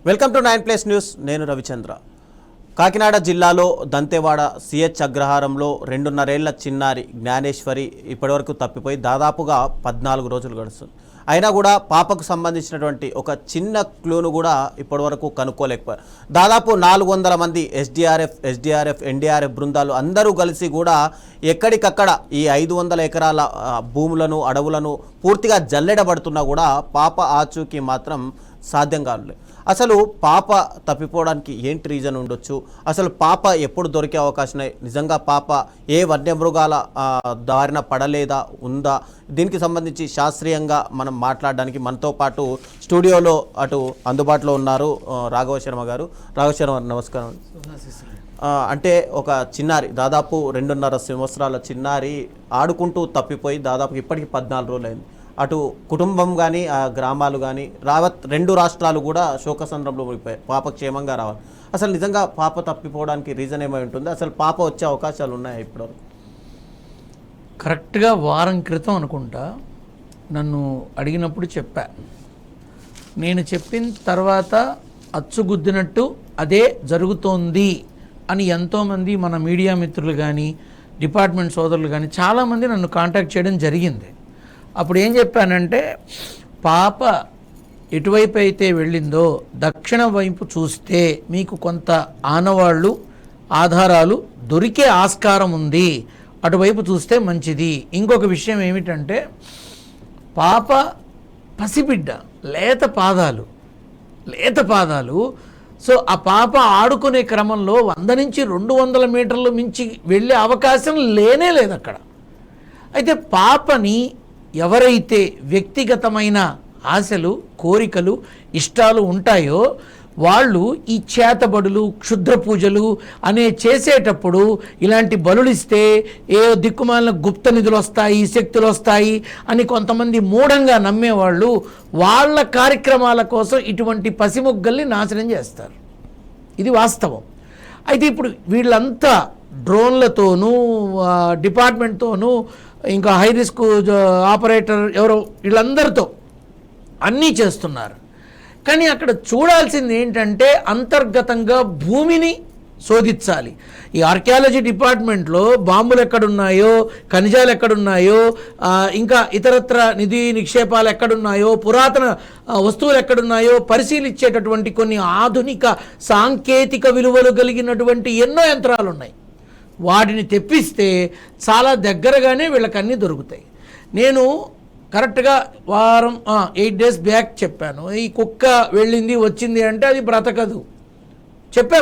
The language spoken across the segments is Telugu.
Welcome to 9+ news. నేను రవిచంద్ర. కాకినాడ జిల్లాలో దంతెవాడ సిహెచ్ అగ్రహారంలో 2.5 ఏళ్ల చిన్నారి జ్ఞానేశ్వరి ఇప్పటివరకు తప్పిపోయి దాదాపుగా 14 రోజులు గడుస్తుంది. అయినా కూడా పాపకు సంబంధించినటువంటి ఒక చిన్న క్లూను కూడా ఇప్పటివరకు కనుక్కోలేకపోయారు. దాదాపు 400 మంది ఎస్డిఆర్ఎఫ్ ఎన్డీఆర్ఎఫ్ బృందాలు అందరూ కలిసి కూడా ఎక్కడికక్కడ ఈ 500 ఎకరాల భూములను అడవులను పూర్తిగా జల్లెడబడుతున్నా కూడా పాప ఆచూకీ మాత్రం సాధ్యం కాలేదు. అసలు పాప తప్పిపోవడానికి ఏంటి రీజన్ ఉండొచ్చు? అసలు పాప ఎప్పుడు దొరికే అవకాశం? నిజంగా పాప ఏ వన్యమృగాల దారిన పడలేదా ఉందా? దీనికి సంబంధించి శాస్త్రీయంగా మనం మాట్లాడడానికి మనతో పాటు స్టూడియోలో అటు అందుబాటులో ఉన్నారు రాఘవ శర్మ గారు. రాఘవ శర్మ నమస్కారం. అంటే ఒక చిన్నారి దాదాపు 2.5 సంవత్సరాల చిన్నారి ఆడుకుంటూ తప్పిపోయి దాదాపు ఇప్పటికి 14 రోజులు అయింది. అటు కుటుంబం కానీ ఆ గ్రామాలు కానీ 2 రాష్ట్రాలు కూడా శోకసంద్రంలో పడిపోయాయి. పాప క్షేమంగా రావాలి. అసలు నిజంగా పాప తప్పిపోవడానికి రీజన్ ఏమై ఉంటుంది? అసలు పాప వచ్చే అవకాశాలు ఉన్నాయా ఇప్పటివరకు? కరెక్ట్గా వారం క్రితం అనుకుంటా నన్ను అడిగినప్పుడు చెప్పా. నేను చెప్పిన తర్వాత అచ్చుగుద్దినట్టు అదే జరుగుతోంది అని ఎంతోమంది మన మీడియా మిత్రులు కానీ డిపార్ట్మెంట్ సోదరులు కానీ చాలామంది నన్ను కాంటాక్ట్ చేయడం జరిగింది. అప్పుడు ఏం చెప్పానంటే, పాప ఎటువైపు అయితే వెళ్ళిందో దక్షిణ వైపు చూస్తే మీకు కొంత ఆనవాళ్ళు ఆధారాలు దొరికే ఆస్కారం ఉంది, అటువైపు చూస్తే మంచిది. ఇంకొక విషయం ఏమిటంటే, పాప పసిబిడ్డ, లేత పాదాలు. సో ఆ పాప ఆడుకునే క్రమంలో 100 నుంచి 200 మీటర్లు మించి వెళ్ళే అవకాశం లేనే లేదు అక్కడ. అయితే పాపని ఎవరైతే వ్యక్తిగతమైన ఆశలు, కోరికలు, ఇష్టాలు ఉంటాయో వాళ్ళు ఈ చేతబడులు, క్షుద్ర పూజలు అనే చేసేటప్పుడు ఇలాంటి బలులు ఇస్తే ఏ దిక్కుమాలిన గుప్త నిధులు వస్తాయి, శక్తులు వస్తాయి అని కొంతమంది మూఢంగా నమ్మేవాళ్ళు వాళ్ళ కార్యక్రమాల కోసం ఇటువంటి పసిమొగ్గల్ని నాశనం చేస్తారు. ఇది వాస్తవం. అయితే ఇప్పుడు వీళ్ళంతా డ్రోన్లతోనూ డిపార్ట్మెంట్తోనూ ఇంకా హై రిస్క్ ఆపరేటర్ ఎవరో వీళ్ళందరితో అన్నీ చేస్తున్నారు. కానీ అక్కడ చూడాల్సింది ఏంటంటే అంతర్గతంగా భూమిని శోధించాలి. ఈ ఆర్కియాలజీ డిపార్ట్మెంట్లో బాంబులు ఎక్కడున్నాయో, ఖనిజాలు ఎక్కడున్నాయో, ఇంకా ఇతరత్ర నిధి నిక్షేపాలు ఎక్కడున్నాయో, పురాతన వస్తువులు ఎక్కడున్నాయో పరిశీలించేటటువంటి కొన్ని ఆధునిక సాంకేతిక విలువలు కలిగినటువంటి ఎన్నో యంత్రాలు ఉన్నాయి. వాటిని తెప్పిస్తే చాలా దగ్గరగానే వీళ్ళకి అన్నీ దొరుకుతాయి. నేను కరెక్ట్గా 8 డేస్ బ్యాక్ చెప్పాను, ఈ కుక్క వెళ్ళింది వచ్చింది అంటే అది బ్రతకదు.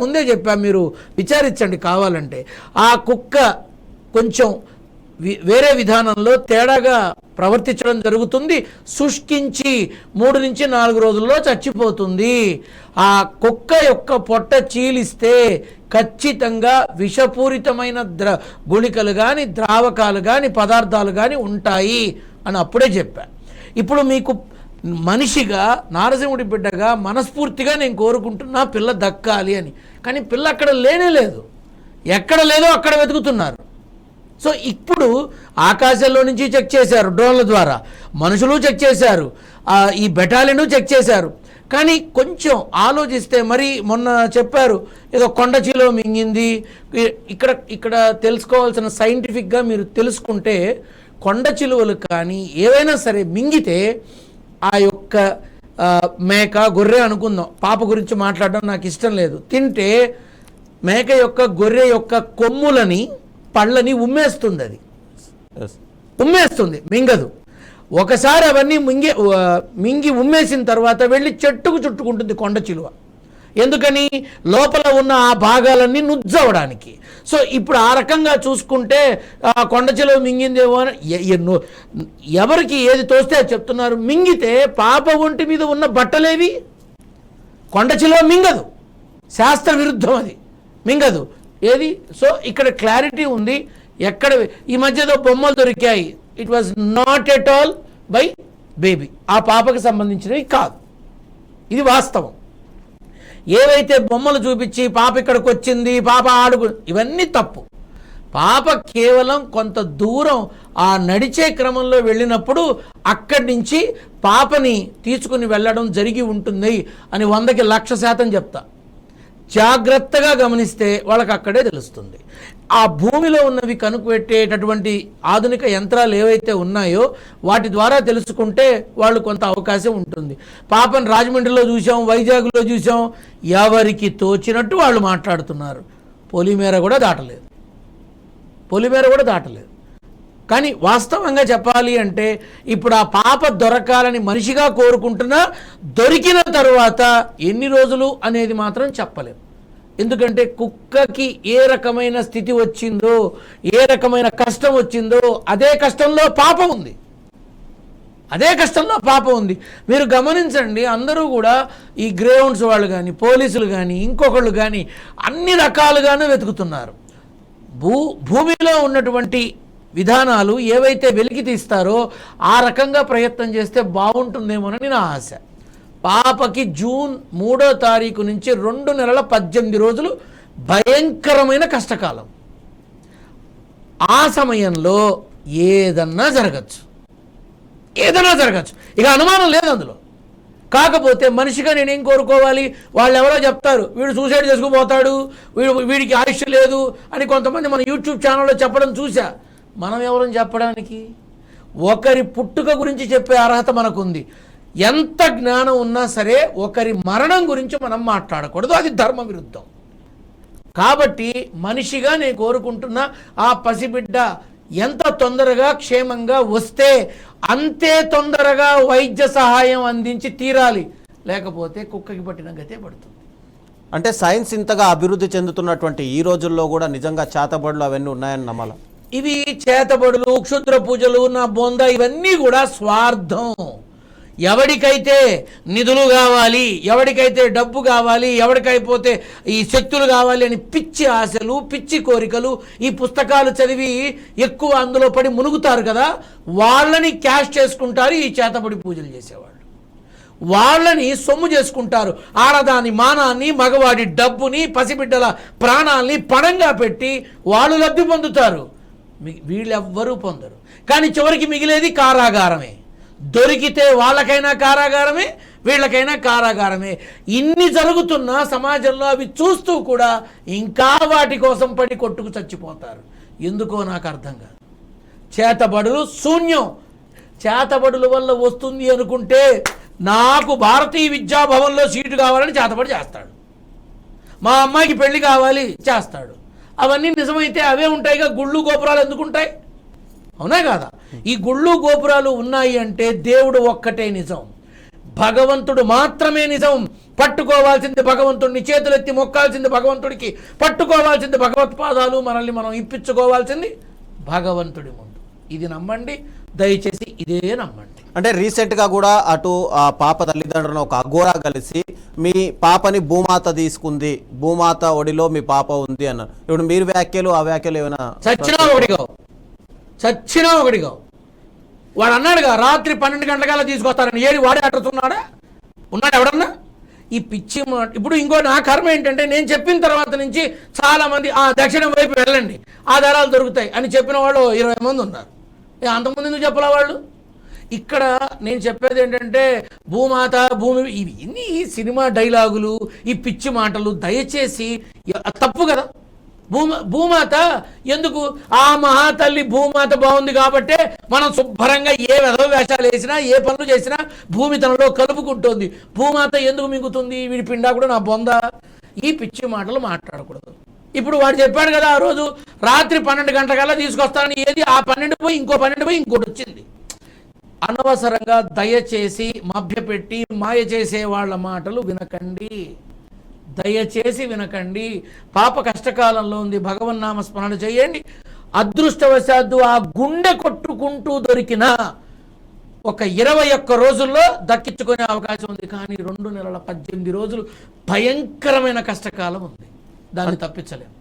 ముందే చెప్పా, మీరు విచారించండి కావాలంటే. ఆ కుక్క కొంచెం వేరే విధానంలో తేడాగా ప్రవర్తించడం జరుగుతుంది. శుష్కించి 3 నుంచి 4 రోజుల్లో చచ్చిపోతుంది. ఆ కుక్క యొక్క పొట్ట చీలిస్తే ఖచ్చితంగా విషపూరితమైన గుళికలు కానీ, ద్రావకాలు కానీ, పదార్థాలు కానీ ఉంటాయి అని అప్పుడే చెప్పా. ఇప్పుడు మీకు మనిషిగా, నారసింహుడి బిడ్డగా మనస్ఫూర్తిగా నేను కోరుకుంటున్నా పిల్ల దక్కాలి అని. కానీ పిల్ల అక్కడ లేనే లేదు. ఎక్కడ లేదో అక్కడ వెతుకుతున్నారు. సో ఇప్పుడు ఆకాశంలో నుంచి చెక్ చేశారు డ్రోన్ల ద్వారా, మనుషులు చెక్ చేశారు, ఈ బెటాలియన్ చెక్ చేశారు. కానీ కొంచెం ఆలోచిస్తే, మరి మొన్న చెప్పారు ఏదో కొండచిలో మింగింది. ఇక్కడ తెలుసుకోవాల్సిన సైంటిఫిక్గా మీరు తెలుసుకుంటే, కొండ చిలువలు కానీ ఏవైనా సరే మింగితే ఆ యొక్క మేక, గొర్రె అనుకుందాం, పాప గురించి మాట్లాడడం నాకు ఇష్టం లేదు, తింటే మేక యొక్క, గొర్రె యొక్క కొమ్ములని, పళ్ళని ఉమ్మేస్తుంది. అది ఉమ్మేస్తుంది, మింగదు. ఒకసారి అవన్నీ మింగి ఉమ్మేసిన తర్వాత వెళ్ళి చెట్టుకు చుట్టుకుంటుంది కొండ చిలువ. ఎందుకని? లోపల ఉన్న ఆ భాగాలన్నీ నుజ్జవడానికి. సో ఇప్పుడు ఆ రకంగా చూసుకుంటే కొండ చిలువ మింగిందేమో అని ఎవరికి ఏది తోస్తే అది చెప్తున్నారు. మింగితే పాప ఒంటి మీద ఉన్న బట్టలేవి? కొండ చిలువ మింగదు, శాస్త్ర విరుద్ధం, అది మింగదు. ఏది? సో ఇక్కడ క్లారిటీ ఉంది. ఎక్కడ ఈ మధ్యలో బొమ్మలు దొరికాయి, it was not at all by baby, ఆ పాపకు సంబంధించినవి కాదు. ఇది వాస్తవం. ఏవైతే బొమ్మలు చూపించి పాప ఇక్కడికి వచ్చింది, పాప ఆడుకు, ఇవన్నీ తప్పు. పాప కేవలం కొంత దూరం ఆ నడిచే క్రమంలో వెళ్ళినప్పుడు అక్కడి నుంచి పాపని తీసుకుని వెళ్ళడం జరిగి ఉంటుంది అని 100కి 1,00,000% చెప్తా. జాగ్రత్తగా గమనిస్తే వాళ్ళకి అక్కడే తెలుస్తుంది. ఆ భూమిలో ఉన్నవి కనుక్పెట్టేటటువంటి ఆధునిక యంత్రాలు ఏవైతే ఉన్నాయో వాటి ద్వారా తెలుసుకుంటే వాళ్ళు కొంత అవకాశం ఉంటుంది. పాపను రాజమండ్రిలో చూసాం, వైజాగ్లో చూసాం, ఎవరికి తోచినట్టు వాళ్ళు మాట్లాడుతున్నారు. పొలిమేర కూడా దాటలేదు. కానీ వాస్తవంగా చెప్పాలి అంటే ఇప్పుడు ఆ పాప దొరకాలని మనిషిగా కోరుకుంటున్నా దొరికిన తరువాత ఎన్ని రోజులు అనేది మాత్రం చెప్పలేం. ఎందుకంటే కుక్కకి ఏ రకమైన స్థితి వచ్చిందో, ఏ రకమైన కష్టం వచ్చిందో అదే కష్టంలో పాప ఉంది. మీరు గమనించండి, అందరూ కూడా ఈ గ్రేహౌండ్స్ వాళ్ళు కానీ, పోలీసులు కానీ, ఇంకొకళ్ళు కానీ అన్ని రకాలుగానే వెతుకుతున్నారు. భూమిలో ఉన్నటువంటి విధానాలు ఏవైతే వెలికి తీస్తారో ఆ రకంగా ప్రయత్నం చేస్తే బాగుంటుందేమోనని నా ఆశ. పాపకి జూన్ 3వ తారీఖు నుంచి 2 నెలల 18 రోజులు భయంకరమైన కష్టకాలం. ఆ సమయంలో ఏదన్నా జరగచ్చు, ఇక అనుమానం లేదు అందులో. కాకపోతే మనిషిగా నేనేం కోరుకోవాలి? వాళ్ళు ఎవరో చెప్తారు వీడు సూసైడ్ చేసుకుపోతాడు, వీడికి ఆయుష్ లేదు అని కొంతమంది మన యూట్యూబ్ ఛానల్లో చెప్పడం చూసా. మనం ఎవరని చెప్పడానికి? ఒకరి పుట్టుక గురించి చెప్పే అర్హత మనకుంది. ఎంత జ్ఞానం ఉన్నా సరే ఒకరి మరణం గురించి మనం మాట్లాడకూడదు, అది ధర్మ విరుద్ధం. కాబట్టి మనిషిగా నేను కోరుకుంటున్నా ఆ పసిబిడ్డ ఎంత తొందరగా క్షేమంగా వస్తే అంతే తొందరగా వైద్య సహాయం అందించి తీరాలి, లేకపోతే కుక్కకి పట్టిన గతే పడుతుంది. అంటే సైన్స్ ఇంతగా అభివృద్ధి చెందుతున్నటువంటి ఈ రోజుల్లో కూడా నిజంగా చేతబడులు అవన్నీ ఉన్నాయని నమ్మాల? ఇవి చేతబడులు, క్షుద్ర పూజలు, నా బొంద ఇవన్నీ కూడా స్వార్థం. ఎవడికైతే నిధులు కావాలి, ఎవడికైతే డబ్బు కావాలి, ఎవడికైపోతే ఈ శక్తులు కావాలి అని పిచ్చి ఆశలు, పిచ్చి కోరికలు, ఈ పుస్తకాలు చదివి ఎక్కువ అందులో పడి మునుగుతారు కదా, వాళ్ళని క్యాష్ చేసుకుంటారు ఈ చేతబడి పూజలు చేసేవాళ్ళు. వాళ్ళని సొమ్ము చేసుకుంటారు. ఆడదాని మానాన్ని, మగవాడి డబ్బుని, పసిబిడ్డల ప్రాణాలని పణంగా పెట్టి వాళ్ళు లబ్ధి పొందుతారు. వీళ్ళెవ్వరూ పొందరు. కానీ చివరికి మిగిలేది కారాగారమే. దొరికితే వాళ్ళకైనా కారాగారమే, వీళ్ళకైనా కారాగారమే. ఇన్ని జరుగుతున్నా సమాజంలో అవి చూస్తూ కూడా ఇంకా వాటి కోసం పడి కొట్టుకు చచ్చిపోతారు. ఎందుకో నాకు అర్థం కాదు. చేతబడులు శూన్యం. చేతబడుల వల్ల వస్తుంది అనుకుంటే నాకు భారతీయ విద్యాభవన్లో సీటు కావాలని చేతబడి చేస్తాడు. మా అమ్మాయికి పెళ్లి కావాలి చేస్తాడు. అవన్నీ నిజమైతే అవే ఉంటాయిగా. గుళ్ళు గోపురాలు ఎందుకుంటాయి? అవునా కాదా? ఈ గుళ్ళు గోపురాలు ఉన్నాయి అంటే దేవుడు ఒక్కటే నిజం, భగవంతుడు మాత్రమే నిజం. పట్టుకోవాల్సింది భగవంతుడిని, చేతులెత్తి మొక్కాల్సింది భగవంతుడికి, పట్టుకోవాల్సింది భగవత్పాదాలు, మనల్ని మనం ఇప్పించుకోవాల్సింది భగవంతుడి ముందు. ఇది నమ్మండి దయచేసి, ఇదే నమ్మండి. అంటే రీసెంట్గా కూడా అటు ఆ పాప తల్లిదండ్రులను ఒక అఘోరా కలిసి మీ పాపని భూమాత తీసుకుంది, భూమాత ఒడిలో మీ పాప ఉంది అన్నారు. ఇప్పుడు మీరు వ్యాఖ్యలు ఆ వ్యాఖ్యలు ఏమైనా? చచ్చినా ఒకటిగా వాడు అన్నాడుగా రాత్రి 12 గంటలకల్లా తీసుకొస్తారని. ఏది వాడే అడ్రస్ ఉన్నాడా? ఎవడన్నా? ఈ పిచ్చి ఇప్పుడు ఇంకో నా కర్మ ఏంటంటే నేను చెప్పిన తర్వాత నుంచి చాలామంది దక్షిణం వైపు వెళ్ళండి ఆధారాలు దొరుకుతాయి అని చెప్పిన వాళ్ళు 20 మంది ఉన్నారు. అంతకుముందు ఎందుకు చెప్పలే వాళ్ళు? ఇక్కడ నేను చెప్పేది ఏంటంటే భూమాత, భూమి, ఇవన్నీ సినిమా డైలాగులు, ఈ పిచ్చి మాటలు దయచేసి తప్పు కదా. భూమాత ఎందుకు? ఆ మహాతల్లి భూమాత బాగుంది కాబట్టే మనం శుభ్రంగా ఏ వెధవ వేషాలు వేసినా, ఏ పనులు చేసినా భూమి తనలో కలుపుకుంటుంది. భూమాత ఎందుకు మింగుతుంది? వీడి పిండా కూడా నా బొంద. ఈ పిచ్చి మాటలు మాట్లాడకూడదు. ఇప్పుడు వాడు చెప్పాడు కదా ఆ రోజు రాత్రి 12 గంటలకల్లా తీసుకొస్తానని. ఏది? ఆ 12 పోయి ఇంకో 12 పోయి ఇంకోటి వచ్చింది. అనవసరంగా దయచేసి మభ్యపెట్టి మాయ చేసే వాళ్ళ మాటలు వినకండి, దయచేసి వినకండి. పాప కష్టకాలంలో ఉంది, భగవన్నామ స్మరణ చేయండి. అదృష్టవశాత్తు ఆ గుండె కొట్టుకుంటూ దొరికిన ఒక 21 రోజుల్లో దక్కించుకునే అవకాశం ఉంది. కానీ 2 నెలల 18 రోజులు భయంకరమైన కష్టకాలం ఉంది, దాన్ని తప్పించలేము.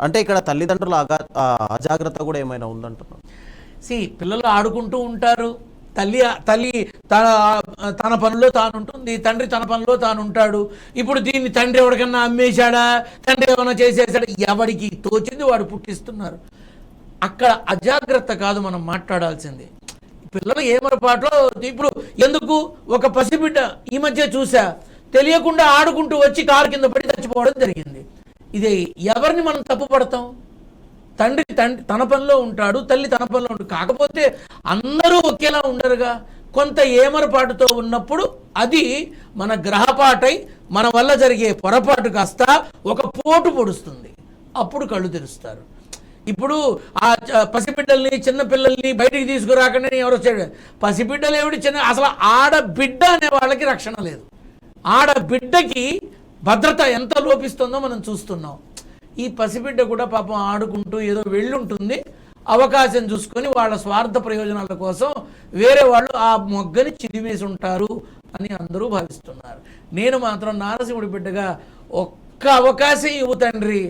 అంటే ఇక్కడ తల్లిదండ్రుల అజాగ్రత్త కూడా ఏమైనా ఉందంటున్నారు. పిల్లలు ఆడుకుంటూ ఉంటారు, తల్లి తన పనిలో తాను ఉంటుంది, తండ్రి తన పనిలో తాను ఉంటాడు. ఇప్పుడు దీన్ని తండ్రి ఎవరికన్నా అమ్మేశాడా, తండ్రి ఏమైనా చేసేసాడా? ఎవడికి తోచింది వాడు పుట్టిస్తున్నారు. అక్కడ అజాగ్రత్త కాదు మనం మాట్లాడాల్సింది. పిల్లలు ఏమరపాట్లో ఇప్పుడు ఎందుకు ఒక పసిబిడ్డ ఈ మధ్య చూసా తెలియకుండా ఆడుకుంటూ వచ్చి కారు కింద పడి చచ్చిపోవడం జరిగింది. ఇది ఎవరిని మనం తప్పు పడతాం? తండ్రి తన పనిలో ఉంటాడు, తల్లి తన పనిలో ఉంటాడు. కాకపోతే అందరూ ఒకేలా ఉండరుగా. కొంత ఏమరపాటుతో ఉన్నప్పుడు అది మన గ్రహపాటై మన వల్ల జరిగే పొరపాటు కాస్త ఒక పోటు పొడుస్తుంది. అప్పుడు కళ్ళు తెరుస్తారు. ఇప్పుడు ఆ పసిబిడ్డల్ని చిన్నపిల్లల్ని బయటికి తీసుకురాకనే ఎవరు వచ్చాడు? పసిబిడ్డలు ఏమిటి చిన్న, అసలు ఆడబిడ్డ అనే వాళ్ళకి రక్షణ లేదు. ఆడబిడ్డకి భద్రత ఎంత లోపిస్తుందో మనం చూస్తున్నాం. ఈ పసిబిడ్డ కూడా పాపం ఆడుకుంటూ ఏదో వెళ్ళుంటుంది, అవకాశం చూసుకొని వాళ్ళ స్వార్థ ప్రయోజనాల కోసం వేరే వాళ్ళు ఆ మొగ్గని చిదిమేసి ఉంటారు అని అందరూ భావిస్తున్నారు. నేను మాత్రం నారసింహుడి బిడ్డగా ఒక్క అవకాశం ఇవ్వు తండ్రి,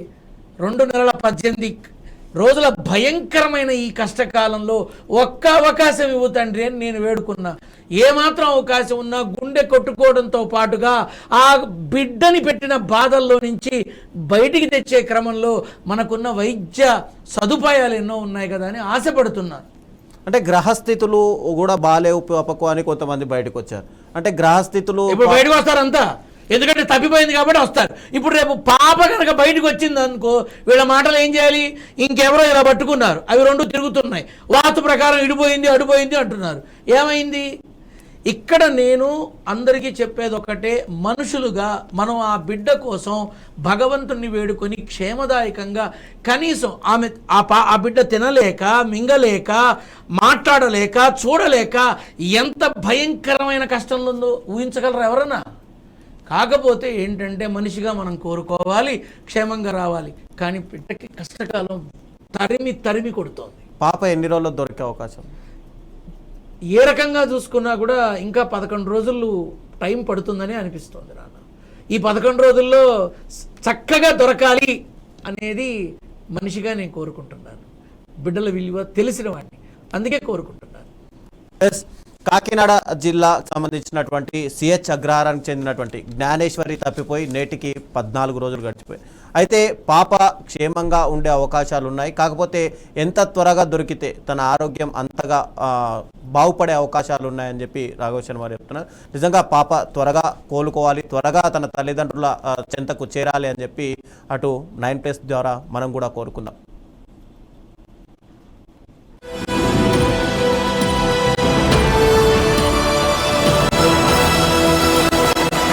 2 నెలల 18 రోజుల భయంకరమైన ఈ కష్టకాలంలో ఒక్క అవకాశం ఇవ్వు తండ్రి అని నేను వేడుకున్నా. ఏమాత్రం అవకాశం ఉన్నా గుండె కొట్టుకోవడంతో పాటుగా ఆ బిడ్డని పెట్టిన బాధల్లో నుంచి బయటికి తెచ్చే క్రమంలో మనకున్న వైద్య సదుపాయాలు ఎన్నో ఉన్నాయి కదా అని ఆశపడుతున్నాను. అంటే గ్రహస్థితులు కూడా బాలేవు పాపకు అని కొంతమంది బయటకు వచ్చారు. అంటే గ్రహస్థితులు ఇప్పుడు బయటకు వస్తారంతా, ఎందుకంటే తప్పిపోయింది కాబట్టి వస్తారు. ఇప్పుడు రేపు పాప కనుక బయటకు వచ్చింది అనుకో, వీళ్ళ మాటలు ఏం చేయాలి? ఇంకెవరో ఇలా పట్టుకున్నారు, అవి 2 తిరుగుతున్నాయి, వాస్తు ప్రకారం ఇడిపోయింది అడిపోయింది అంటున్నారు. ఏమైంది? ఇక్కడ నేను అందరికీ చెప్పేది ఒకటే, మనుషులుగా మనం ఆ బిడ్డ కోసం భగవంతుణ్ణి వేడుకొని క్షేమదాయకంగా కనీసం ఆమె ఆ బిడ్డ తినలేక మింగలేక మాట్లాడలేక చూడలేక ఎంత భయంకరమైన కష్టంలో ఉందో ఊహించగలరా ఎవరన్నా? కాకపోతే ఏంటంటే మనిషిగా మనం కోరుకోవాలి, క్షేమంగా రావాలి. కానీ బిడ్డకి కష్టకాలం తరిమి కొడుతోంది. పాప ఎన్ని రోజుల్లో దొరికే అవకాశం? ఏ రకంగా చూసుకున్నా కూడా ఇంకా 11 రోజులు టైం పడుతుందని అనిపిస్తోంది నాన్న. ఈ 11 రోజుల్లో చక్కగా దొరకాలి అనేది మనిషిగా నేను కోరుకుంటున్నాను. బిడ్డల విలువ తెలిసిన వాడిని, అందుకే కోరుకుంటున్నాను. కాకినాడ జిల్లా సంబంధించినటువంటి సిహెచ్ అగ్రహారానికి చెందినటువంటి జ్ఞానేశ్వరి తప్పిపోయి నేటికి 14 రోజులు గడిచిపోయాయి. అయితే పాప క్షేమంగా ఉండే అవకాశాలు ఉన్నాయి. కాకపోతే ఎంత త్వరగా దొరికితే తన ఆరోగ్యం అంతగా బాగుపడే అవకాశాలు ఉన్నాయని చెప్పి రాఘవేశ్వర వారు చెప్తున్నారు. నిజంగా పాప త్వరగా కోలుకోవాలి, త్వరగా తన తల్లిదండ్రుల చెంతకు చేరాలి అని చెప్పి అటు 9+ ద్వారా మనం కూడా కోరుకుందాం.